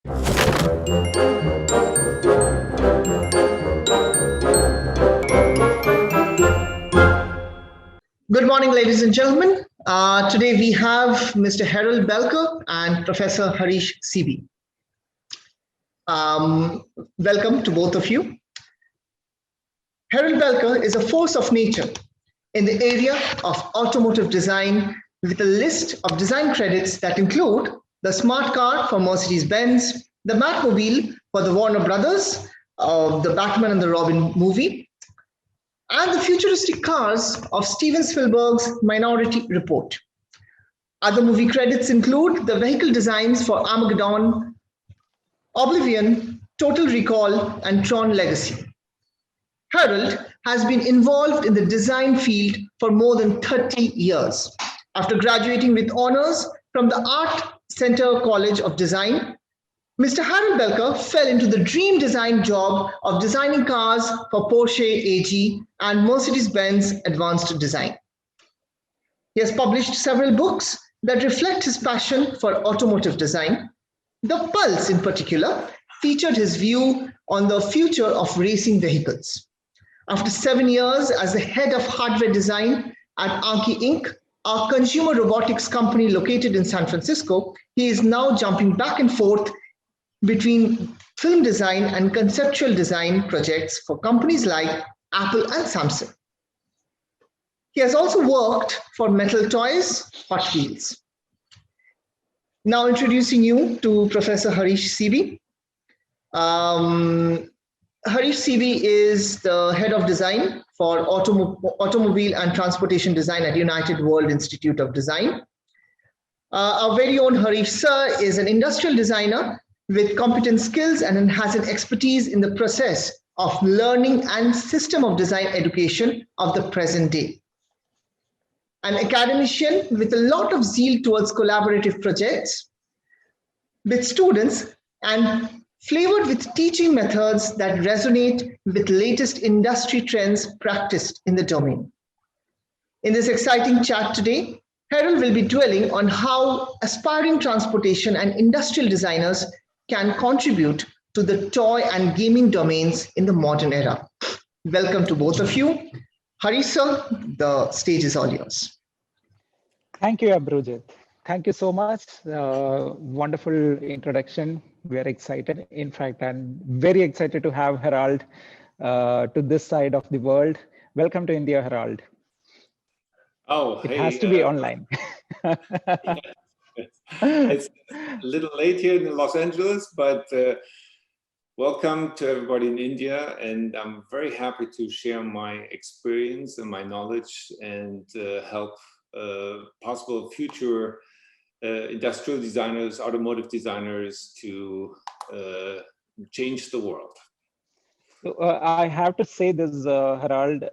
Good morning, ladies and gentlemen. Today we have Mr. Harald Belker and Professor Harish CB. Welcome to both of you. Harald Belker is a force of nature in the area of automotive design with a list of design credits that include the smart car for Mercedes-Benz, the Batmobile for the Warner Brothers, the Batman and the Robin movie, and the futuristic cars of Steven Spielberg's Minority Report. Other movie credits include the vehicle designs for Armageddon, Oblivion, Total Recall, and Tron Legacy. Harald has been involved in the design field for more than 30 years. After graduating with honors from the Art Center College of Design, Mr. Harald Belker fell into the dream design job of designing cars for Porsche AG and Mercedes-Benz Advanced Design. He has published several books that reflect his passion for automotive design. The Pulse, in particular, featured his view on the future of racing vehicles. After 7 years as the head of hardware design at Anki Inc., a consumer robotics company located in San Francisco, he is now jumping back and forth between film design and conceptual design projects for companies like Apple and Samsung. He has also worked for Metal Toys, Hot Wheels. Now introducing you to Professor Harish CB. Harish CB is the head of design for automobile and transportation design at United World Institute of Design. Our very own Harish sir is an industrial designer with competent skills and has an expertise in the process of learning and system of design education of the present day. An academician with a lot of zeal towards collaborative projects with students and flavored with teaching methods that resonate with latest industry trends practiced in the domain. In this exciting chat today, Harald will be dwelling on how aspiring transportation and industrial designers can contribute to the toy and gaming domains in the modern era. Welcome to both of you. Harish sir, the stage is all yours. Thank you, Abhrujit. Thank you so much. Wonderful introduction. We are excited. In fact, I'm very excited to have Harald to this side of the world. Welcome to India, Harald. Oh, it has to be online. It's a little late here in Los Angeles, but welcome to everybody in India. And I'm very happy to share my experience and my knowledge and help possible future industrial designers, automotive designers to change the world. So, I have to say this, Harald,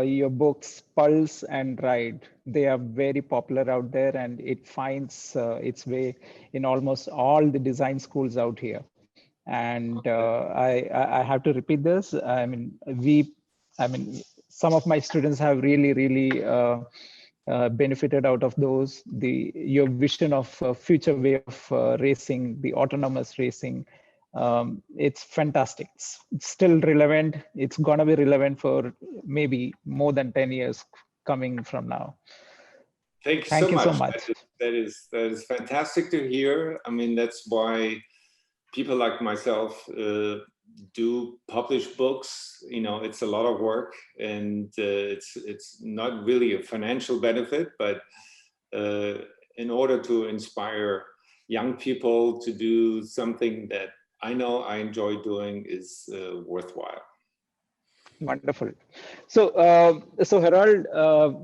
your books, Pulse and Ride, they are very popular out there and it finds its way in almost all the design schools out here. And I have to repeat this. I mean, some of my students have really benefited out of those. Your vision of future way of racing, the autonomous racing, it's fantastic. It's still relevant. It's gonna be relevant for maybe more than 10 years coming from now. Thank you so much. That is fantastic to hear. I mean, that's why people like myself do publish books. You know, it's a lot of work, and it's not really a financial benefit, but in order to inspire young people to do something that I know I enjoy doing is worthwhile. Wonderful. So, Harald,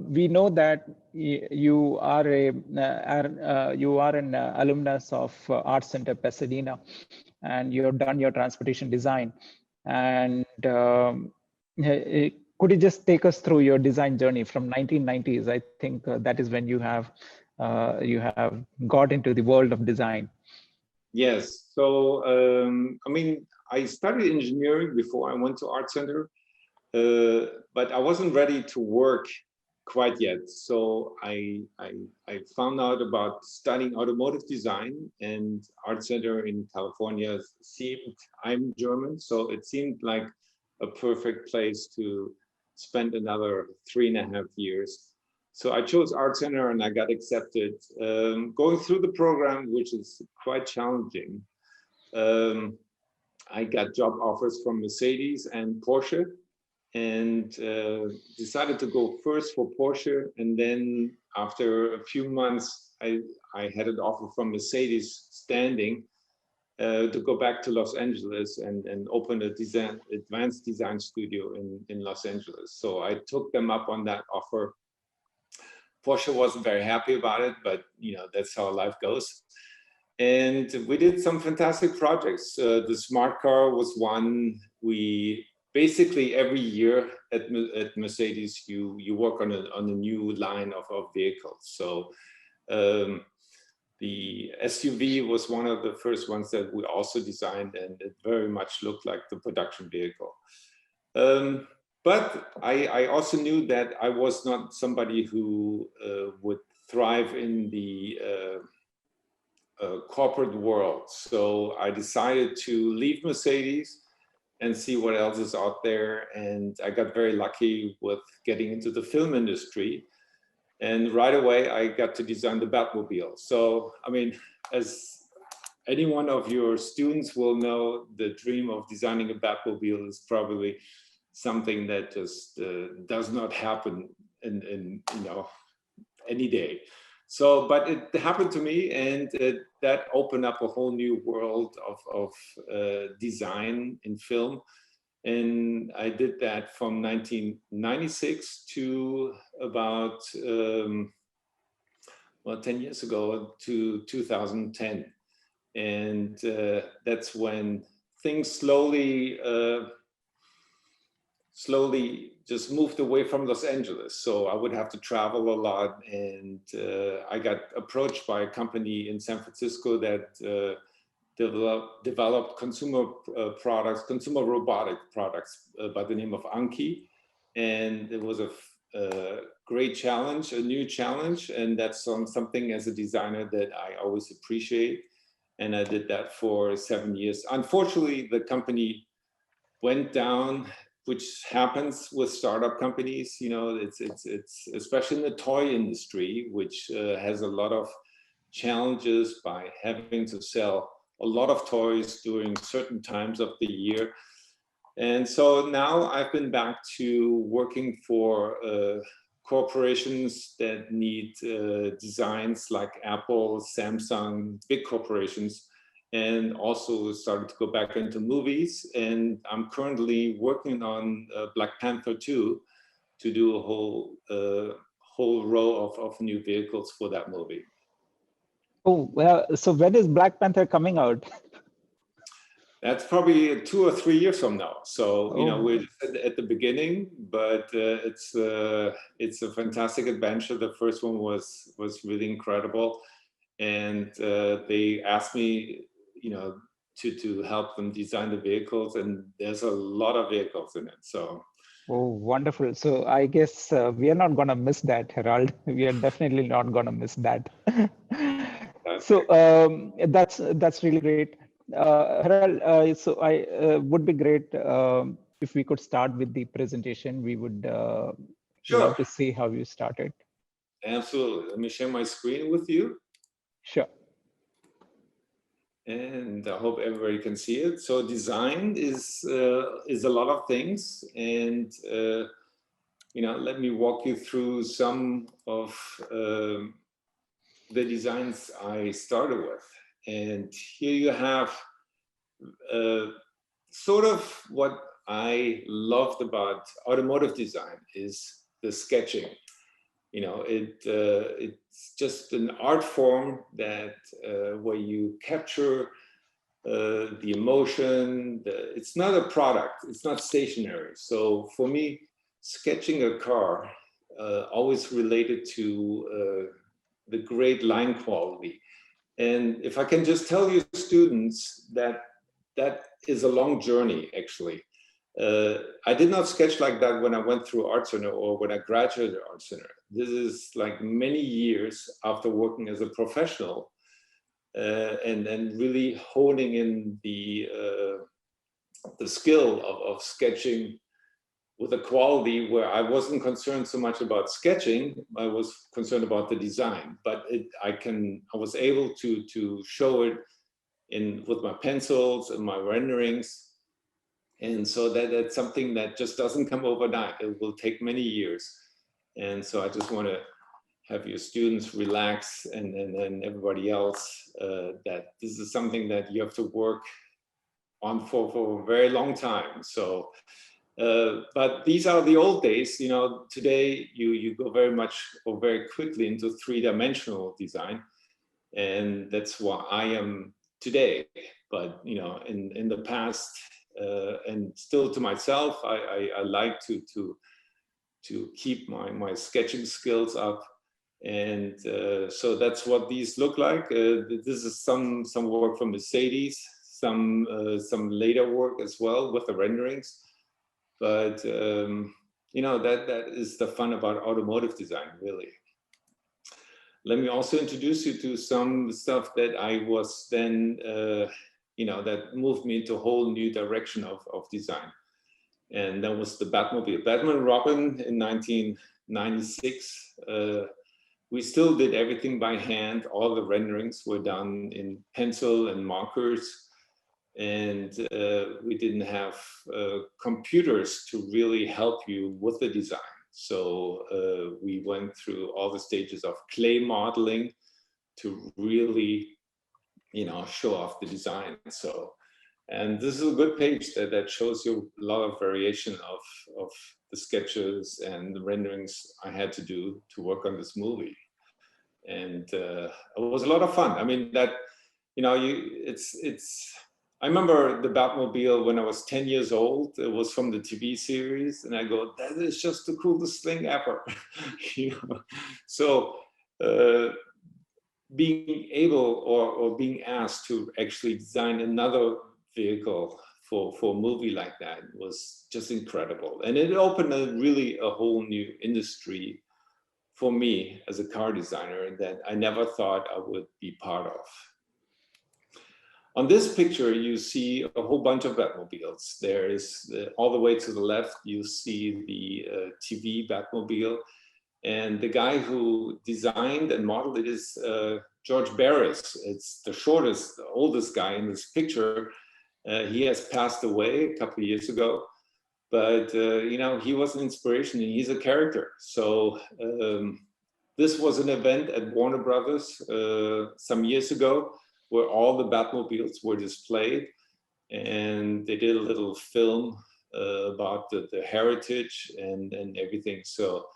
we know that you are an alumnus of Art Center Pasadena, and you have done your transportation design. And could you just take us through your design journey from 1990s? I think that is when you have got into the world of design. Yes. So, I mean, I studied engineering before I went to Art Center. But I wasn't ready to work quite yet. So I found out about studying automotive design, and Art Center in California seemed, I'm German, so it seemed like a perfect place to spend another 3.5 years. So I chose Art Center and I got accepted. Going through the program, which is quite challenging, I got job offers from Mercedes and Porsche, and decided to go first for Porsche. And then after a few months, I had an offer from Mercedes standing to go back to Los Angeles and open a advanced design studio in Los Angeles. So I took them up on that offer. Porsche wasn't very happy about it, but that's how life goes. And we did some fantastic projects. The smart car was one. We basically every year at Mercedes, you work on a new line of vehicles. So the SUV was one of the first ones that we also designed, and it very much looked like the production vehicle. But I also knew that I was not somebody who would thrive in the corporate world. So I decided to leave Mercedes and see what else is out there. And I got very lucky with getting into the film industry. And right away, I got to design the Batmobile. So, I mean, as any one of your students will know, the dream of designing a Batmobile is probably something that just does not happen in any day. So, but it happened to me, and that opened up a whole new world of design in film. And I did that from 1996 to about, 10 years ago to 2010. And that's when things slowly just moved away from Los Angeles. So I would have to travel a lot. And I got approached by a company in San Francisco that developed consumer products, consumer robotic products by the name of Anki. And it was a great challenge, a new challenge. And that's something as a designer that I always appreciate. And I did that for 7 years. Unfortunately, the company went down, which happens with startup companies. It's especially in the toy industry, which has a lot of challenges by having to sell a lot of toys during certain times of the year. And so now I've been back to working for corporations that need designs like Apple, Samsung, big corporations, and also started to go back into movies. And I'm currently working on Black Panther 2 to do a whole row of new vehicles for that movie. Oh, well, so when is Black Panther coming out? That's probably 2 or 3 years from now. So, we're just at the beginning, but it's a fantastic adventure. The first one was really incredible. And they asked me, to help them design the vehicles, and there's a lot of vehicles in it. So. Oh, wonderful. So I guess we are not going to miss that, Harald. We are definitely not going to miss that. So that's really great. Harald, so I would be great if we could start with the presentation. We would love to see how you started. Absolutely. Let me share my screen with you. Sure. And I hope everybody can see it. So design is a lot of things, and let me walk you through some of the designs I started with. And here you have sort of what I loved about automotive design is the sketching. It's just an art form that where you capture the emotion. It's not a product, it's not stationary. So for me, sketching a car always related to the great line quality. And if I can just tell you students that is a long journey, actually. I did not sketch like that when I went through Art Center or when I graduated Art Center. This is like many years after working as a professional and really honing in the skill of sketching with a quality where I wasn't concerned so much about sketching, I was concerned about the design. But I was able to show it with my pencils and my renderings. And so that's something that just doesn't come overnight. It will take many years. And so I just want to have your students relax and everybody else that this is something that you have to work on for a very long time. So, but these are the old days. You know, today you go very much or very quickly into three-dimensional design. And that's what I am today. But, you know, in the past, and still to myself, I like to keep my sketching skills up, and so that's what these look like. This is some work from Mercedes, some later work as well with the renderings, but you know, that is the fun about automotive design, really. Let me also introduce you to some stuff that I was then you know, that moved me into a whole new direction of design. And that was the Batmobile. Batman and Robin in 1996. We still did everything by hand. All the renderings were done in pencil and markers. And we didn't have computers to really help you with the design. So we went through all the stages of clay modeling to really, you know, show off the design. So, and this is a good page that shows you a lot of variation of the sketches and the renderings I had to do to work on this movie. And it was a lot of fun. I mean, that, you know, I remember the Batmobile when I was 10 years old. It was from the TV series, and I go, that is just the coolest thing ever. You know? So being able or being asked to actually design another vehicle for a movie like that was just incredible. And it opened really a whole new industry for me as a car designer that I never thought I would be part of. On this picture, you see a whole bunch of Batmobiles. There is, all the way to the left, you see the TV Batmobile. And the guy who designed and modeled it is George Barris. It's the shortest, the oldest guy in this picture. He has passed away a couple of years ago. But, you know, he was an inspiration and he's a character. So this was an event at Warner Brothers some years ago, where all the Batmobiles were displayed, and they did a little film about the heritage and everything. So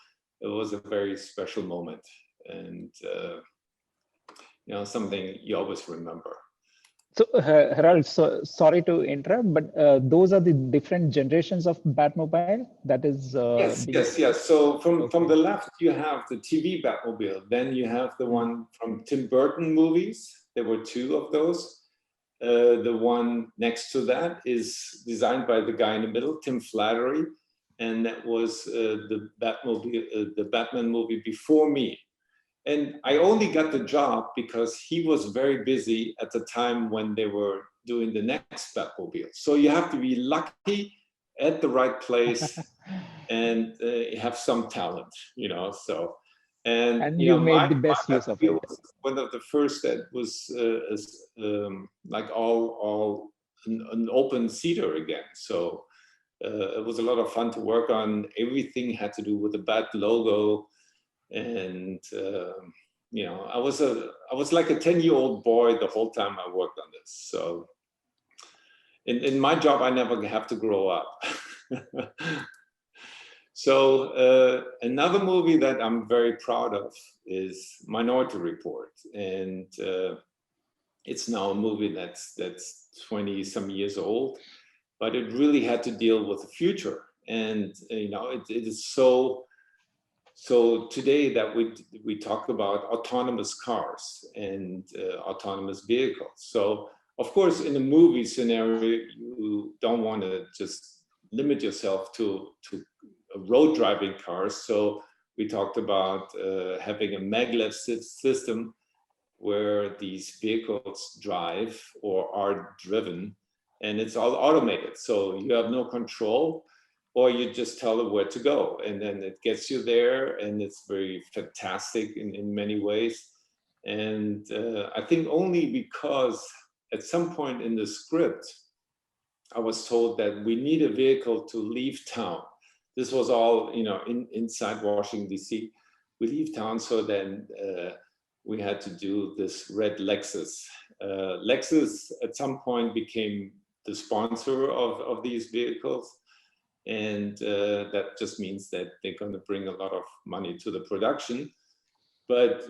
it was a very special moment, and you know, something you always remember. So Harald, so sorry to interrupt, but those are the different generations of Batmobile. That is yes. So from the left you have the TV Batmobile, then you have the one from Tim Burton movies. There were two of those. The one next to that is designed by the guy in the middle, Tim Flattery, and that was the Batmobile, the Batman movie before me. And I only got the job because he was very busy at the time when they were doing the next Batmobile. So you have to be lucky at the right place and have some talent, you know. So. And you know, made the best use of it. One of the first that was like all an open seater again. So it was a lot of fun to work on. Everything had to do with the Bat logo, and you know, I was like a 10-year-old boy the whole time I worked on this. So in my job, I never have to grow up. So another movie that I'm very proud of is Minority Report, and it's now a movie that's 20 some years old, but it really had to deal with the future. And you know, it is so today that we talk about autonomous cars and autonomous vehicles. So of course, in a movie scenario, you don't want to just limit yourself to road driving cars. So we talked about having a maglev system where these vehicles drive or are driven, and it's all automated. So you have no control, or you just tell it where to go, and then it gets you there, and it's very fantastic in many ways. And I think only because at some point in the script, I was told that we need a vehicle to leave town. This was all, inside Washington, D.C. We leave town, so then we had to do this red Lexus. Lexus at some point became the sponsor of these vehicles. And that just means that they're going to bring a lot of money to the production. But,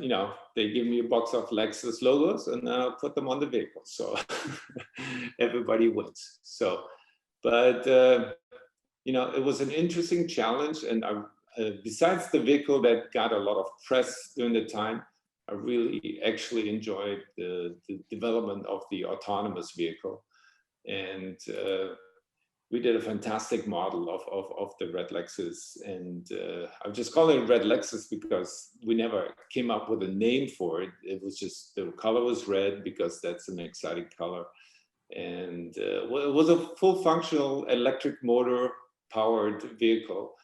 they give me a box of Lexus logos and I'll put them on the vehicle. So everybody wins. So, but, it was an interesting challenge. And besides the vehicle that got a lot of press during the time, I really actually enjoyed the development of the autonomous vehicle. And we did a fantastic model of the red Lexus. And I'm just calling it red Lexus because we never came up with a name for it. It was just, the color was red because that's an exciting color. And it was a full functional electric motor powered vehicle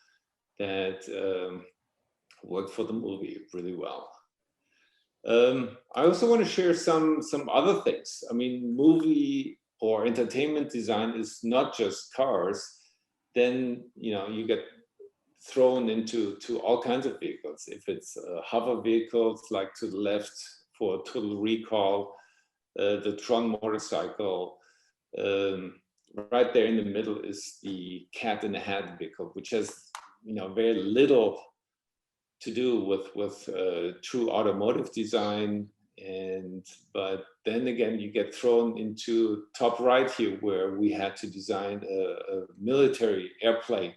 that worked for the movie really well. I also want to share some other things. I mean, movie or entertainment design is not just cars. Then you get thrown into all kinds of vehicles. If it's hover vehicles, like to the left for Total Recall, the Tron motorcycle. Right there in the middle is the Cat in the Hat vehicle, which has very little to do with true automotive design. But then again, you get thrown into top right here, where we had to design a military airplane.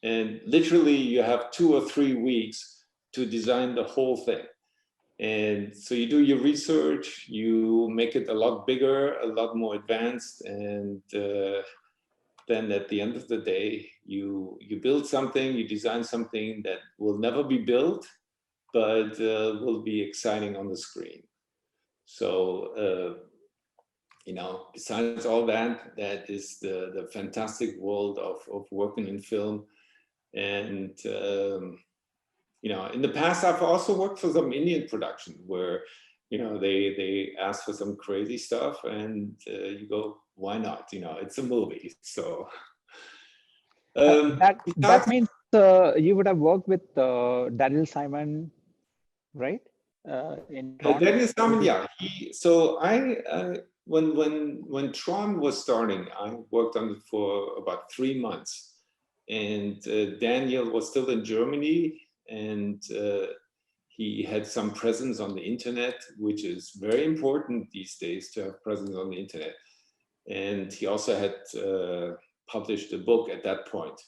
And literally you have 2 or 3 weeks to design the whole thing. And so you do your research, you make it a lot bigger, a lot more advanced. And then at the end of the day, you build something, you design something that will never be built, but will be exciting on the screen. So, besides all that, that is the fantastic world of working in film. And, in the past, I've also worked for some Indian production where, they ask for some crazy stuff and you go, why not? It's a movie. So that means you would have worked with Daniel Simon, right? Daniel Simon, yeah. When Tron was starting, I worked on it for about 3 months, and Daniel was still in Germany, and he had some presence on the internet, which is very important these days to have presence on the internet. And he also had published a book at that point.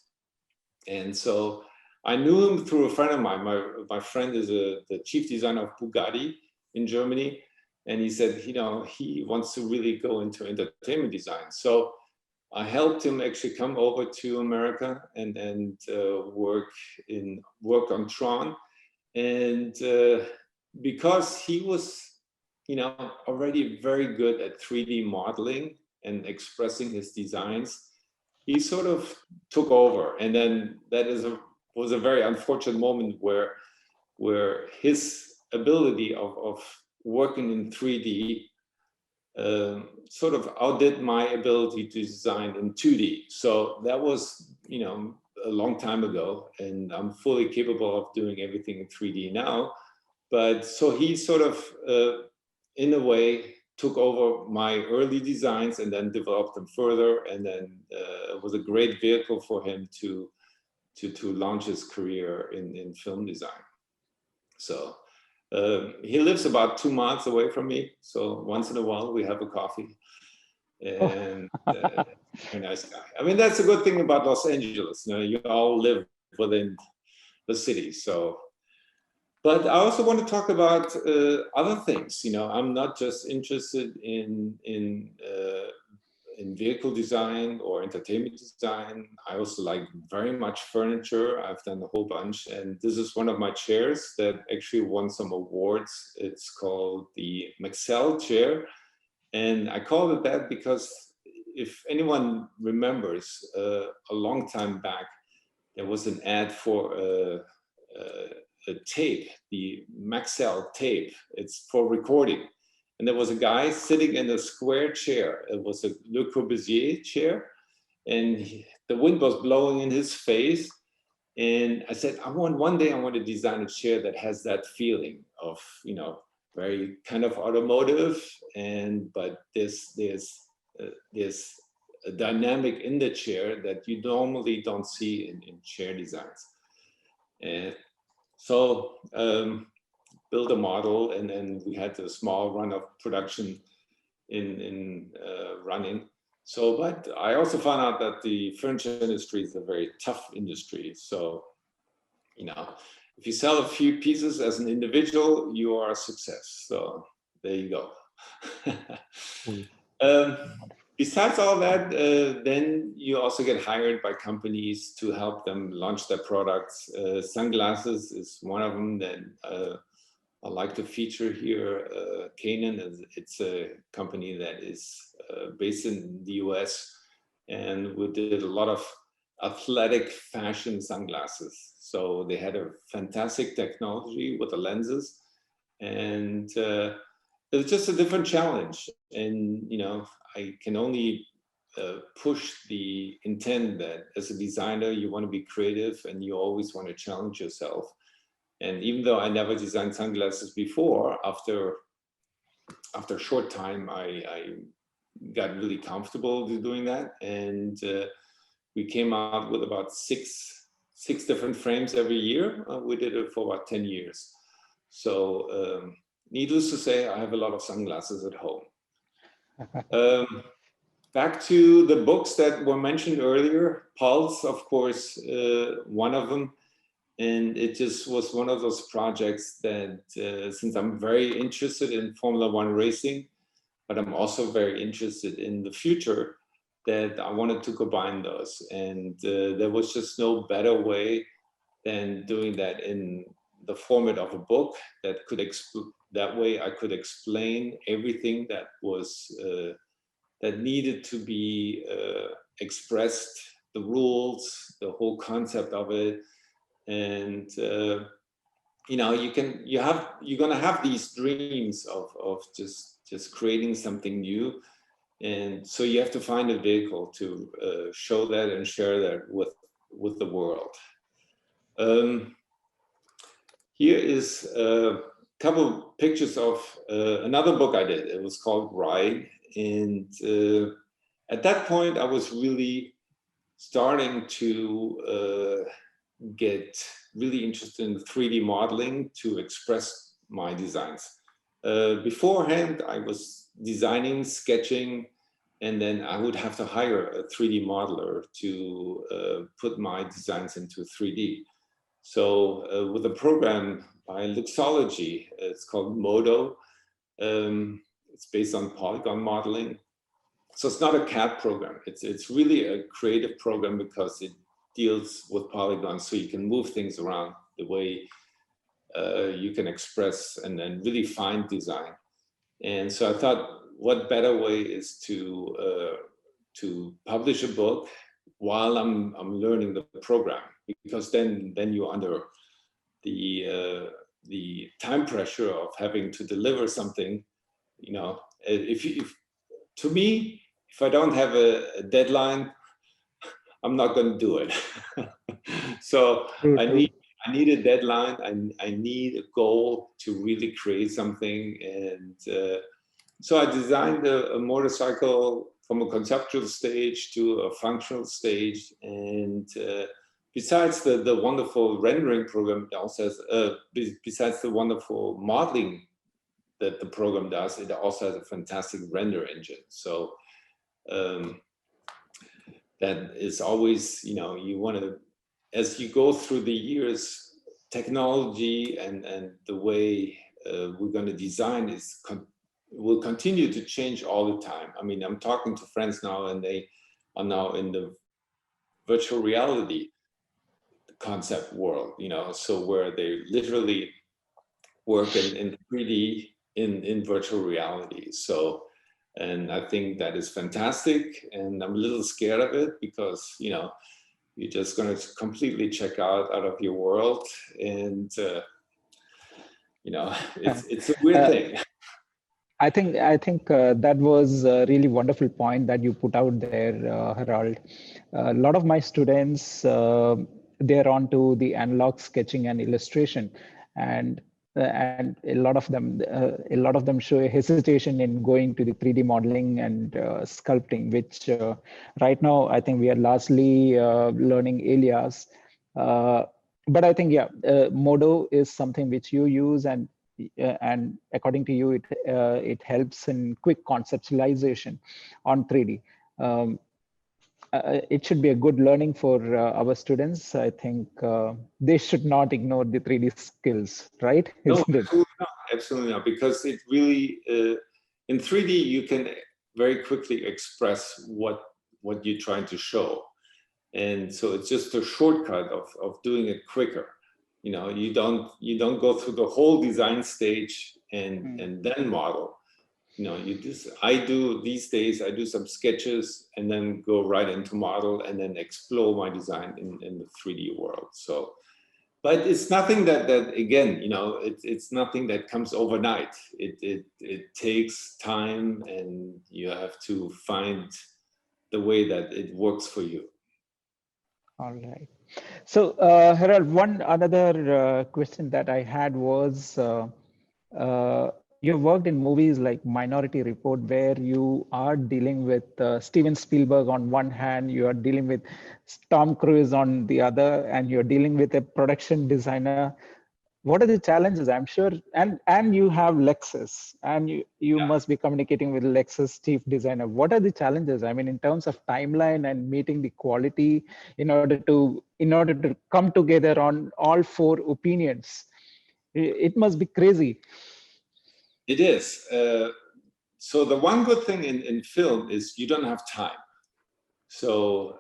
And so I knew him through a friend of mine. My friend is the chief designer of Bugatti in Germany. And he said, he wants to really go into entertainment design. So I helped him actually come over to America and work on Tron. And because he was, already very good at 3D modeling and expressing his designs, he sort of took over. And then that was a very unfortunate moment where his ability of working in 3D sort of outdid my ability to design in 2D. So that was, a long time ago, and I'm fully capable of doing everything in 3D now. But so he sort of, in a way, took over my early designs and then developed them further. And then it was a great vehicle for him to launch his career in film design. So he lives about 2 miles away from me. So once in a while we have a coffee. And very nice guy. I mean, that's a good thing about Los Angeles. You all live within the city. So, but I also want to talk about other things. I'm not just interested in in vehicle design or entertainment design. I also like very much furniture. I've done a whole bunch, and this is one of my chairs that actually won some awards. It's called the Maxell Chair, and I call it that because if anyone remembers, a long time back, there was an ad for a tape, the Maxell tape. It's for recording. And there was a guy sitting in a square chair. It was a Le Corbusier chair. And the wind was blowing in his face. And I said, one day I want to design a chair that has that feeling of, you know, very kind of automotive, but there's a dynamic in the chair that you normally don't see in chair designs. And so build a model, and then we had a small run of production in running. So, but I also found out that the furniture industry is a very tough industry. So, you know, if you sell a few pieces as an individual, you are a success. So there you go. Besides all that, then you also get hired by companies to help them launch their products. Sunglasses is one of them that I like to feature here. Canon, it's a company that is based in the US, and we did a lot of athletic fashion sunglasses. So they had a fantastic technology with the lenses, and it's just a different challenge. And, you know, I can only push the intent that as a designer, you want to be creative and you always want to challenge yourself. And even though I never designed sunglasses before, after a short time, I got really comfortable doing that. And we came out with about six different frames every year. We did it for about 10 years. So needless to say, I have a lot of sunglasses at home. Back to the books that were mentioned earlier, Pulse, of course, one of them. And it just was one of those projects that, since I'm very interested in Formula One racing, but I'm also very interested in the future, that I wanted to combine those. And there was just no better way than doing that in the format of a book that could that way I could explain everything that was that needed to be expressed, the rules, the whole concept of it. And you know, you're gonna have these dreams of just creating something new, and so you have to find a vehicle to show that and share that with the world. Here is a couple pictures of another book I did. It was called Ride, and at that point I was really starting to get really interested in 3D modeling to express my designs. Beforehand, I was designing, sketching, and then I would have to hire a 3D modeler to put my designs into 3D. So with a program by Luxology, it's called Modo. It's based on polygon modeling. So it's not a CAD program. It's really a creative program because it deals with polygons, so you can move things around the way you can express and really find design. And so I thought, what better way is to publish a book while I'm learning the program, because then you're under the time pressure of having to deliver something. You know, to me, if I don't have a deadline, I'm not going to do it. So I need a deadline. I need a goal to really create something. And so I designed a motorcycle from a conceptual stage to a functional stage. And besides the wonderful rendering program, it also has, besides the wonderful modeling that the program does, it also has a fantastic render engine. So that is always, you know, you want to, as you go through the years, technology and the way we're going to design is will continue to change all the time. I mean, I'm talking to friends now, and they are now in the virtual reality concept world, you know, so where they literally work in 3D in virtual reality. So, and I think that is fantastic, and I'm a little scared of it because, you know, you're just going to completely check out of your world, and you know, it's a weird thing. I think that was a really wonderful point that you put out there, Harald. A lot of my students, they're onto the analog sketching and illustration, and a lot of them show a hesitation in going to the 3D modeling and sculpting, which right now I think we are largely learning alias. But I think, yeah, Modo is something which you use, and according to you, it helps in quick conceptualization on 3D. It should be a good learning for our students. I think they should not ignore the 3D skills, right? No, Isn't it? absolutely not, because it really, in 3D, you can very quickly express what you're trying to show. And so it's just a shortcut of doing it quicker. You know, you don't go through the whole design stage and then model. You know, these days I do some sketches and then go right into model and then explore my design in the 3D world. So, but it's nothing that again, you know, it's nothing that comes overnight. It takes time, and you have to find the way that it works for you. All right. So, Harald, one another question that I had was, you worked in movies like Minority Report, where you are dealing with Steven Spielberg on one hand, you are dealing with Tom Cruise on the other, and you're dealing with a production designer. What are the challenges? I'm sure, and you have Lexus, and you must be communicating with Lexus chief designer. What are the challenges? I mean, in terms of timeline and meeting the quality, in order to come together on all four opinions, it must be crazy. It is. So the one good thing in film is you don't have time. So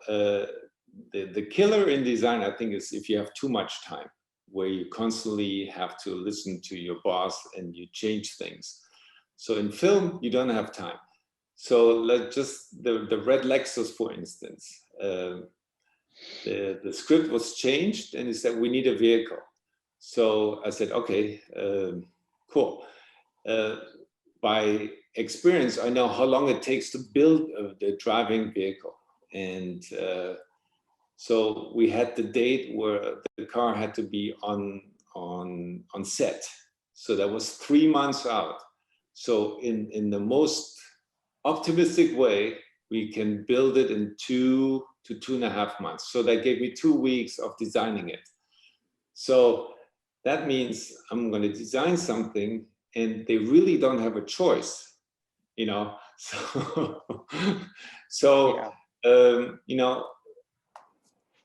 the killer in design, I think, is if you have too much time, where you constantly have to listen to your boss and you change things. So in film, you don't have time. So let's just, the red Lexus, for instance, the script was changed and it said, we need a vehicle. So I said, okay, cool. By experience, I know how long it takes to build the driving vehicle. And so we had the date where the car had to be on set. So that was 3 months out. So in the most optimistic way, we can build it in 2 to 2.5 months. So that gave me 2 weeks of designing it. So that means I'm going to design something and they really don't have a choice, you know. So you know,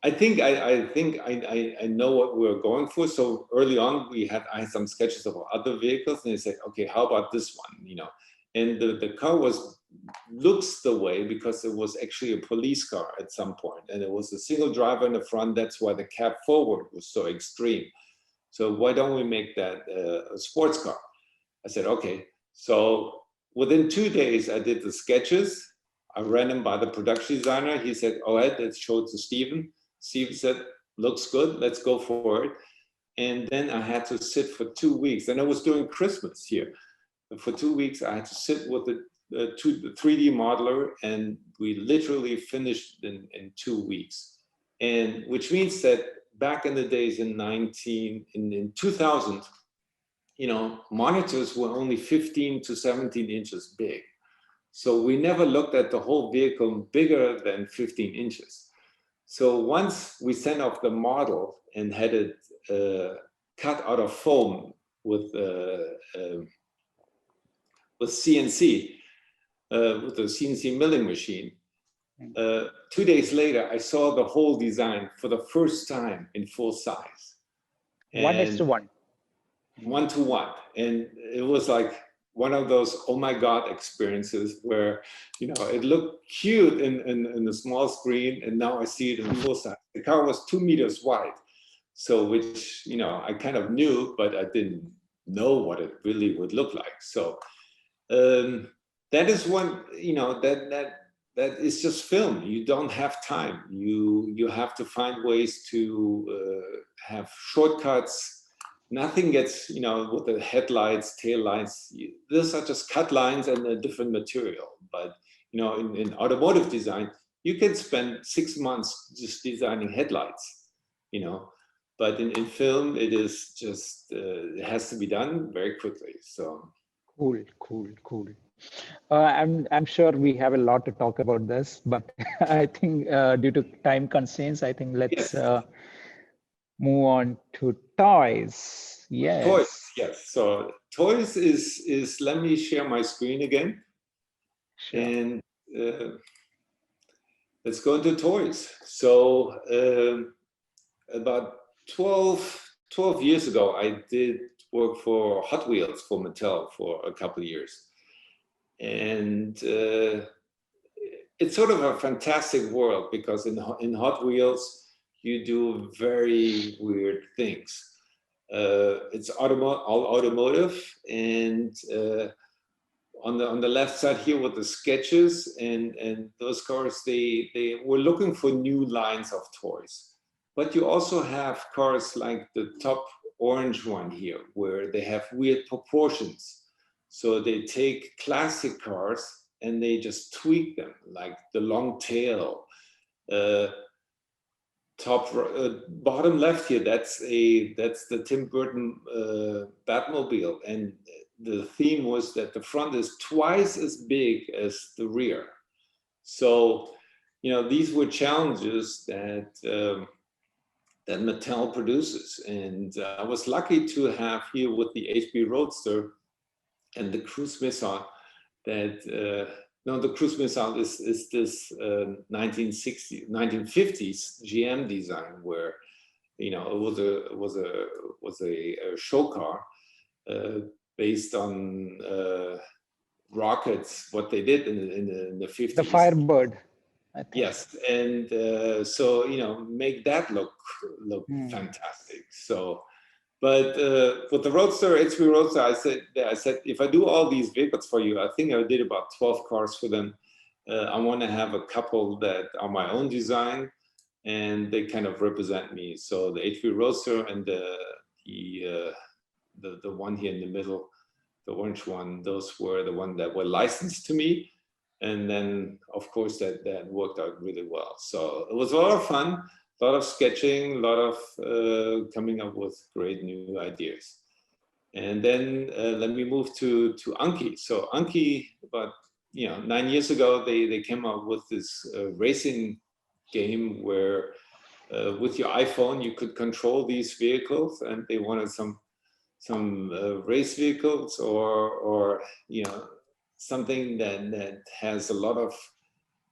I think I know what we're going for. So early on, I had some sketches of other vehicles, and they said, okay, how about this one, you know? And the car looks the way because it was actually a police car at some point, and it was a single driver in the front. That's why the cab forward was so extreme. So why don't we make that a sports car? I said, okay. So within 2 days, I did the sketches. I ran them by the production designer. He said, all right, let's show it to Steven. Steven said, looks good, let's go for it. And then I had to sit for 2 weeks. And I was doing Christmas here. For 2 weeks, I had to sit with the 3D modeler, and we literally finished in 2 weeks. And which means that back in the days in 2000, you know, monitors were only 15 to 17 inches big. So we never looked at the whole vehicle bigger than 15 inches. So once we sent off the model and had it cut out of foam with CNC, with the CNC milling machine, 2 days later, I saw the whole design for the first time in full size. 1:1. 1:1. And it was like, one of those oh my god experiences where, you know, it looked cute in the small screen, and now I see it in full size. The car was 2 meters wide, so which, you know, I kind of knew, but I didn't know what it really would look like. So that is one, you know, that is just film. You don't have time. You have to find ways to have shortcuts. Nothing gets, you know, with the headlights, tail lights, those are just cut lines and a different material. But, you know, in automotive design, you can spend 6 months just designing headlights, you know, but in film, it is just, it has to be done very quickly, so. Cool. I'm sure we have a lot to talk about this, but I think due to time constraints, I think let's move on to toys. Yes. Toys, yes. So toys is let me share my screen again. Sure. And let's go into toys. So about 12 years ago, I did work for Hot Wheels for Mattel for a couple of years. And it's sort of a fantastic world because in Hot Wheels, you do very weird things. It's all automotive, and on the left side here with the sketches and those cars, they were looking for new lines of toys. But you also have cars like the top orange one here, where they have weird proportions. So they take classic cars and they just tweak them, like the long tail. Bottom left here, that's the Tim Burton Batmobile, and the theme was that the front is twice as big as the rear. So, you know, these were challenges that that Mattel produces, and I was lucky to have here with the HP Roadster and the cruise missile that. No, the cruise missile is this 1950s GM design where, you know, it was a show car based on rockets. What they did in the 50s. The Firebird. Yes, and so, you know, make that look fantastic. So. But with the Roadster, HP Roadster, I said, if I do all these vehicles for you, I think I did about 12 cars for them. I want to have a couple that are my own design, and they kind of represent me. So the HP Roadster and the one here in the middle, the orange one, those were the ones that were licensed to me. And then, of course, that worked out really well. So it was a lot of fun. A lot of sketching, a lot of coming up with great new ideas. And then let me move to Anki. So Anki, about 9 years ago, they came up with this racing game where with your iPhone you could control these vehicles, and they wanted some race vehicles or something that has a lot of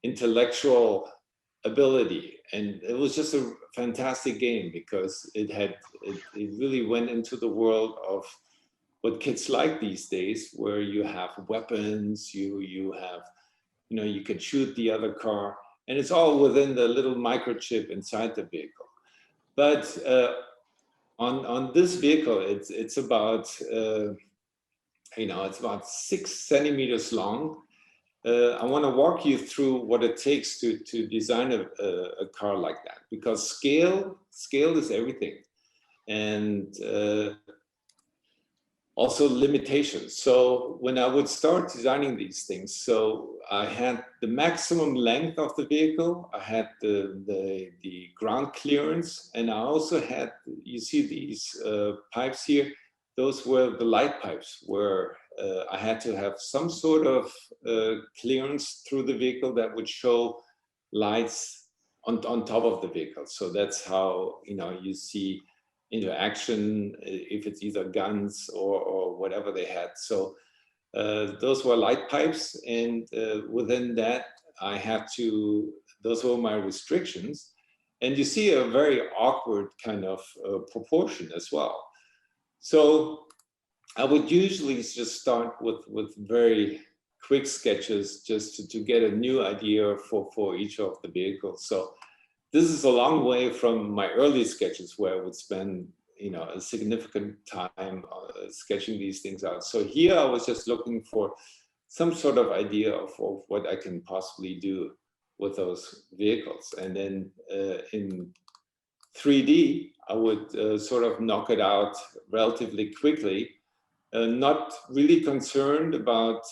intellectual ability. And it was just a fantastic game because it really went into the world of what kids like these days, where you have weapons, you have, you can shoot the other car, and it's all within the little microchip inside the vehicle. But on this vehicle, it's about it's about 6 centimeters long. I want to walk you through what it takes to design a car like that, because scale is everything, and also limitations. So when I would start designing these things, so I had the maximum length of the vehicle, I had the ground clearance, and I also had, you see these pipes here, those were the light pipes where I had to have some sort of clearance through the vehicle that would show lights on top of the vehicle. So that's how, you see interaction, if it's either guns or whatever they had. So those were light pipes, and within that I had to, those were my restrictions. And you see a very awkward kind of proportion as well. So I would usually just start with very quick sketches just to get a new idea for each of the vehicles. So this is a long way from my early sketches where I would spend, you know, a significant time sketching these things out. So here I was just looking for some sort of idea of what I can possibly do with those vehicles. And then in 3D, I would sort of knock it out relatively quickly, not really concerned about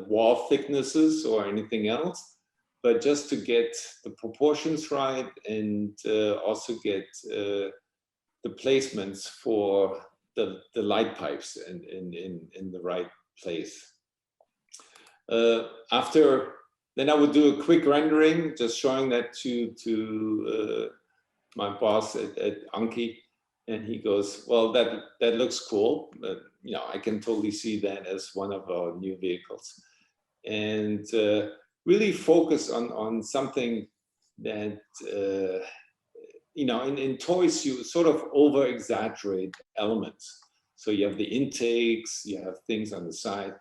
wall thicknesses or anything else, but just to get the proportions right and also get the placements for the light pipes in the right place. Then I would do a quick rendering, just showing that to my boss at Anki, and he goes, "Well, that looks cool, but you know, I can totally see that as one of our new vehicles," and really focus on something that you know, in toys you sort of over exaggerate elements. So you have the intakes, you have things on the side,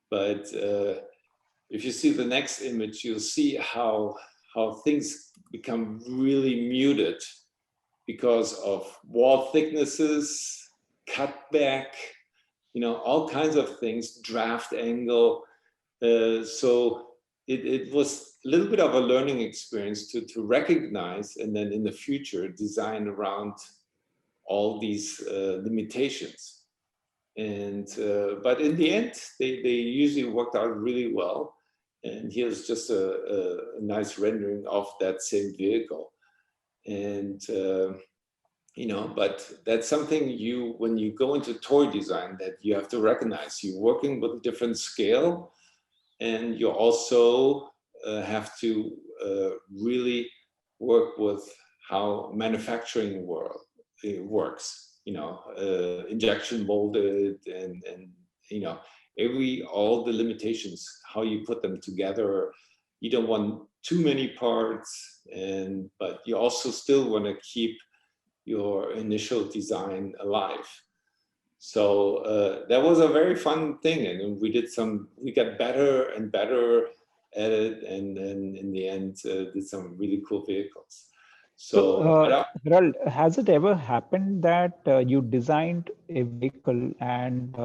but if you see the next image, you'll see how things become really muted because of wall thicknesses, cutback, you know, all kinds of things, draft angle. So it was a little bit of a learning experience to recognize, and then in the future design around all these limitations. And but in the end, they usually worked out really well. And here's just a nice rendering of that same vehicle. And you know, but that's something when you go into toy design, that you have to recognize. You're working with a different scale, and you also have to really work with how manufacturing works. You know, injection molded, and you know, all the limitations, how you put them together. You don't want too many parts, but you also still want to keep your initial design alive. So that was a very fun thing, and we got better and better at it, and then in the end did some really cool vehicles. So Harald, has it ever happened that you designed a vehicle and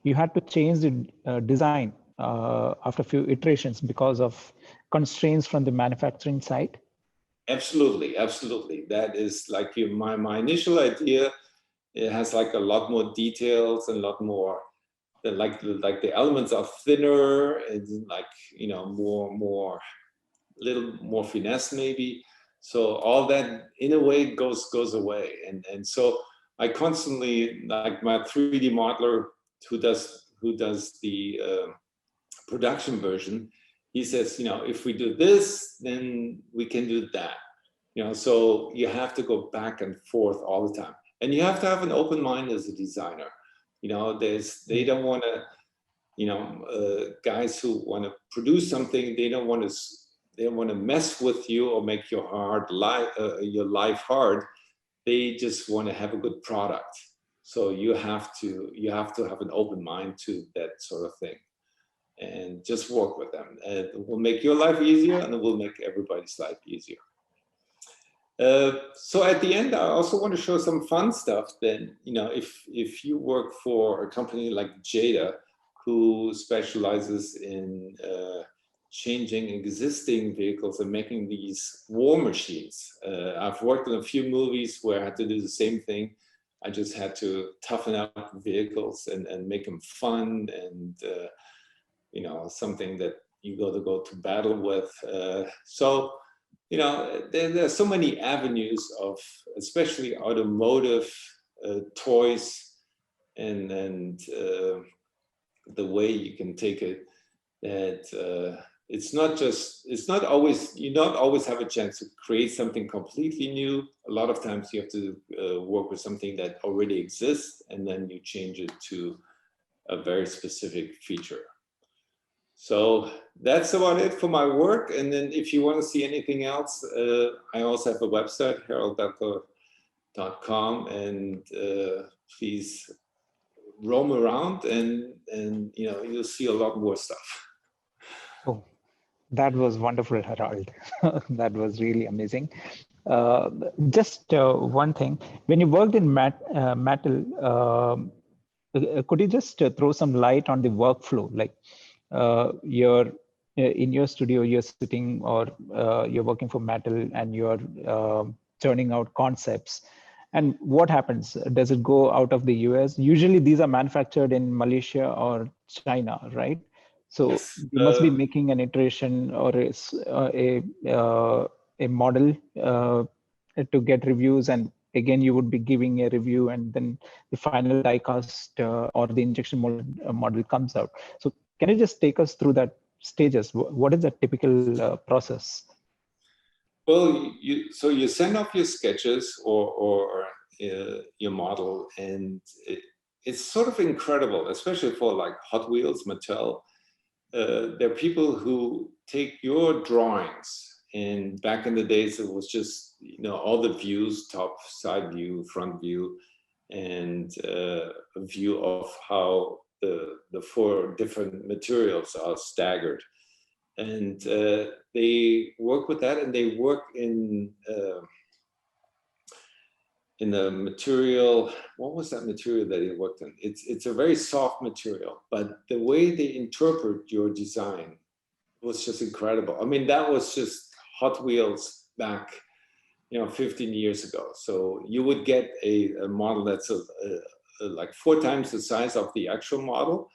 you had to change the design after a few iterations because of constraints from the manufacturing side? Absolutely, absolutely. That is like my initial idea. It has like a lot more details and a lot more, like the elements are thinner and like, you know, little more finesse maybe. So all that in a way goes away. And so I constantly, like my 3D modeler who does the production version, he says, you know, if we do this, then we can do that. You know, so you have to go back and forth all the time. And you have to have an open mind as a designer. You know, they don't want to, you know, guys who want to produce something, they don't want to mess with you or make your life hard. They just want to have a good product. So you have to have an open mind to that sort of thing, and just work with them. It will make your life easier, and it will make everybody's life easier. So at the end, I also want to show some fun stuff. Then, you know, if you work for a company like Jada, who specializes in changing existing vehicles and making these war machines. I've worked in a few movies where I had to do the same thing. I just had to toughen up vehicles and make them fun and, you know, something that you go to battle with. So, you know, there's so many avenues of, especially automotive toys and the way you can take it, that you not always have a chance to create something completely new. A lot of times you have to work with something that already exists, and then you change it to a very specific feature. So that's about it for my work. And then if you want to see anything else, I also have a website, haraldbelker.com, and please roam around and you'll see a lot more stuff. Oh, that was wonderful, Harald. That was really amazing. Just one thing, when you worked in Mattel, could you just throw some light on the workflow? Like you're in your studio, you're sitting, or you're working for Mattel, and you're churning out concepts. And what happens? Does it go out of the US? Usually these are manufactured in Malaysia or China, right? So Yes. you must be making an iteration or a model to get reviews, and again you would be giving a review, and then the final die cast or the injection model comes out. So can you just take us through that stages? What is the typical process? Well, so you send off your sketches or your model, and it's sort of incredible, especially for like Hot Wheels, Mattel. There are people who take your drawings, and back in the days it was just all the views: top, side view, front view, and a view of how the four different materials are staggered. And they work with that, and they work in the material. What was that material that he worked in? It's a very soft material, but the way they interpret your design was just incredible. I mean, that was just Hot Wheels back 15 years ago. So you would get a model that's like 4 times the size of the actual model,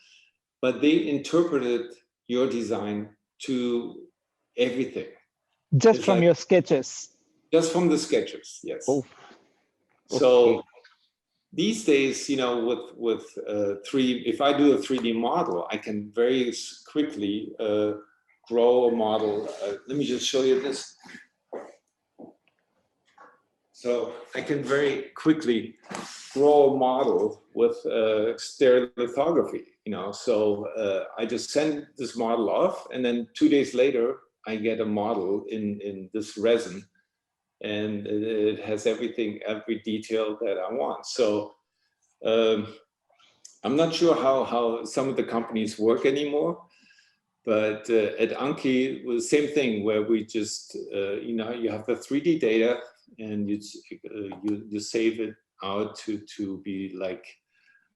but they interpreted your design to everything. Just from your sketches? Just from the sketches, yes. Oh, okay. So these days, with if I do a 3D model, I can very quickly grow a model. Let me just show you this. So I can very quickly grow a model with stereolithography, So I just send this model off, and then 2 days later, I get a model in this resin, and it has every detail that I want. So I'm not sure how some of the companies work anymore, but at Anki, it was the same thing, where we just, you have the 3D data, and you save it out to be like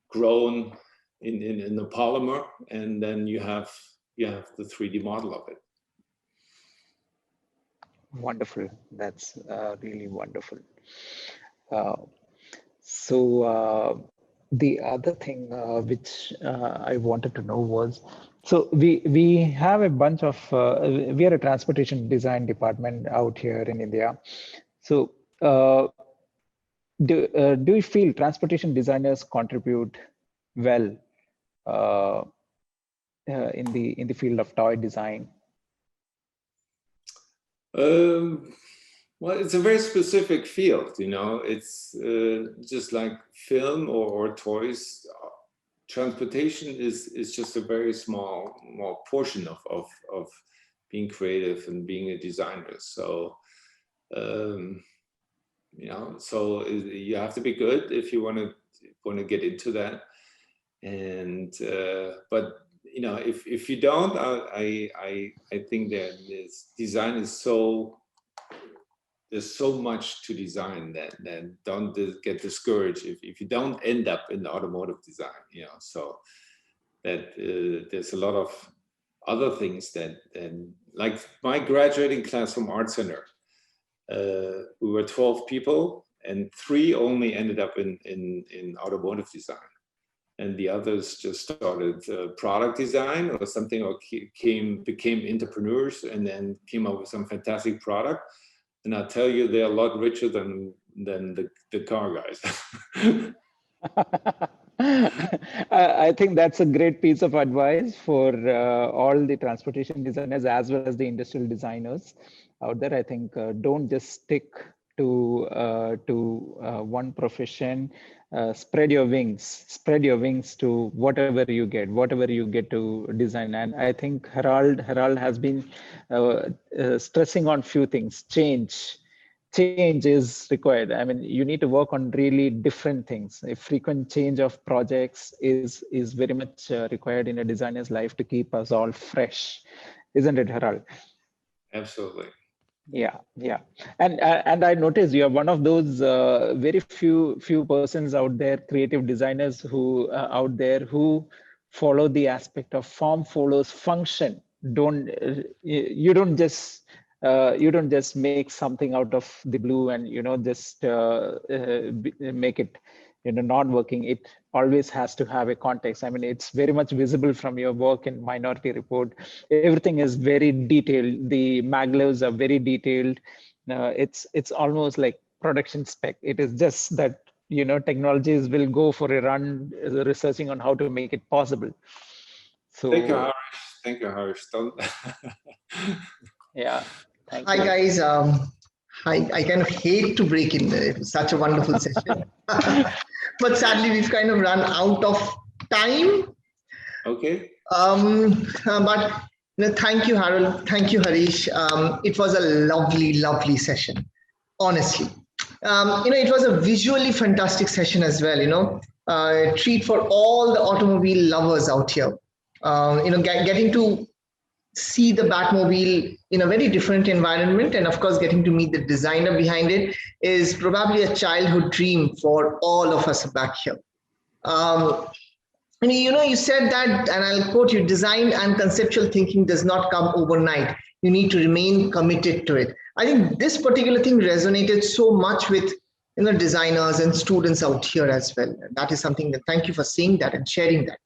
grown in the polymer, and then you have the 3D model of it. Wonderful. That's really wonderful. So the other thing which I wanted to know was, so we have a bunch of, we are a transportation design department out here in India. So do you feel transportation designers contribute well in the field of toy design? Well, it's a very specific field, It's just like film or toys. Transportation is just a very small portion of being creative and being a designer. So, so you have to be good if you want to get into that. And but if you don't, I think that this design is there's so much to design that don't get discouraged if you don't end up in the automotive design, so that there's a lot of other things that, like my graduating class from Art Center, we were 12 people, and 3 only ended up in automotive design. And the others just started product design or something, or became entrepreneurs, and then came up with some fantastic product. And I'll tell you, they're a lot richer than the car guys. I think that's a great piece of advice for all the transportation designers as well as the industrial designers out there. I think don't just stick to one profession. Spread your wings to whatever you get to design. And I think Harald has been stressing on few things: change, change is required. I mean, you need to work on really different things. A frequent change of projects is very much required in a designer's life to keep us all fresh, isn't it, Harald? Absolutely. Yeah, and I noticed you are one of those very few persons out there, creative designers who out there who follow the aspect of form follows function. You don't just make something out of the blue and just make it not working. It always has to have a context. I mean, it's very much visible from your work in Minority Report. Everything is very detailed. The maglevs are very detailed. It's almost like production spec. It is just that technologies will go for a run researching on how to make it possible. So thank you, Harish. Thank you, Harish. Yeah. Hi guys. I kind of hate to break in. It was such a wonderful session, but sadly we've kind of run out of time. Okay. But thank you, Harald. Thank you, Harish. It was a lovely session. Honestly, it was a visually fantastic session as well. A treat for all the automobile lovers out here. Getting to see the Batmobile in a very different environment, and of course getting to meet the designer behind it is probably a childhood dream for all of us back here. And you said that, and I'll quote you, design and conceptual thinking does not come overnight. You need to remain committed to it. I think this particular thing resonated so much with designers and students out here as well. That is something that, thank you for saying that and sharing that.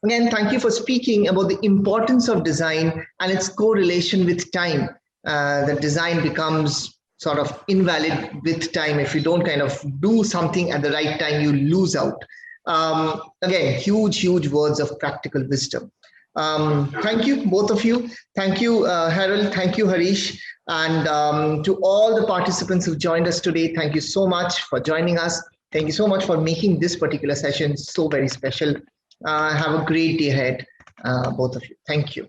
Again, thank you for speaking about the importance of design and its correlation with time. That design becomes sort of invalid with time. If you don't kind of do something at the right time, you lose out. Again, huge words of practical wisdom. Thank you, both of you. Thank you, Harald. Thank you, Harish. And to all the participants who joined us today, thank you so much for joining us. Thank you so much for making this particular session so very special. Have a great day ahead, both of you. Thank you.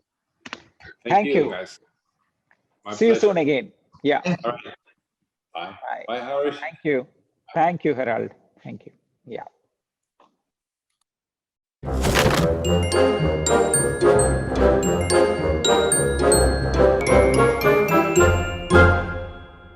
Thank you, guys. See you soon again. Yeah. All right. Bye. Bye, Harish. Thank you. Thank you, Harald. Thank you. Yeah.